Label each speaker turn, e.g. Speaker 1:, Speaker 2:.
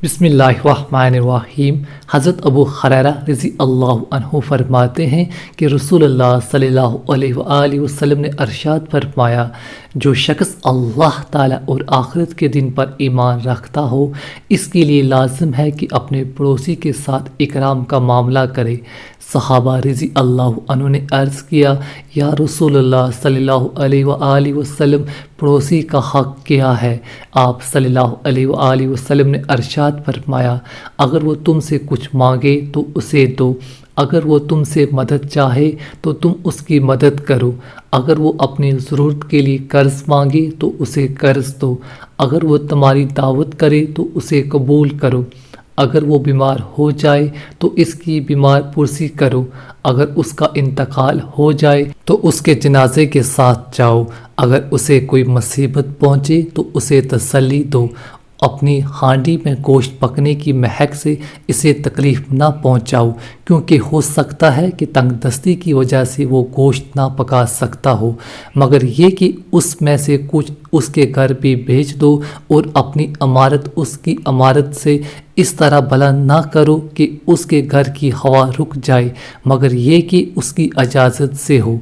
Speaker 1: بسم اللہ الرحمن الرحیم۔ حضرت ابو ہریرہ رضی اللہ عنہ فرماتے ہیں کہ رسول اللہ صلی اللہ علیہ وآلہ وسلم نے ارشاد فرمایا، جو شخص اللہ تعالیٰ اور آخرت کے دن پر ایمان رکھتا ہو، اس کے لیے لازم ہے کہ اپنے پڑوسی کے ساتھ اکرام کا معاملہ کرے۔ صحابہ رضی اللہ عنہ نے عرض کیا، یا رسول اللہ صلی اللہ علیہ وآلہ وسلم، پڑوسی کا حق کیا ہے؟ آپ صلی اللہ علیہ وآلہ وسلم نے ارشاد فرمایا، اگر وہ تم سے کچھ مانگے تو اسے دو، اگر وہ تم سے مدد چاہے تو تم اس کی مدد کرو، اگر وہ اپنی ضرورت کے لیے قرض مانگے تو اسے قرض دو، اگر وہ تمہاری دعوت کرے تو اسے قبول کرو، اگر وہ بیمار ہو جائے تو اس کی بیمار پرسی کرو، اگر اس کا انتقال ہو جائے تو اس کے جنازے کے ساتھ جاؤ، اگر اسے کوئی مصیبت پہنچے تو اسے تسلی دو، اپنی ہانڈی میں گوشت پکنے کی مہک سے اسے تکلیف نہ پہنچاؤ، کیونکہ ہو سکتا ہے کہ تنگ دستی کی وجہ سے وہ گوشت نہ پکا سکتا ہو، مگر یہ کہ اس میں سے کچھ اس کے گھر بھی بھیج دو، اور اپنی عمارت اس کی عمارت سے اس طرح بلند نہ کرو کہ اس کے گھر کی ہوا رک جائے، مگر یہ کہ اس کی اجازت سے ہو۔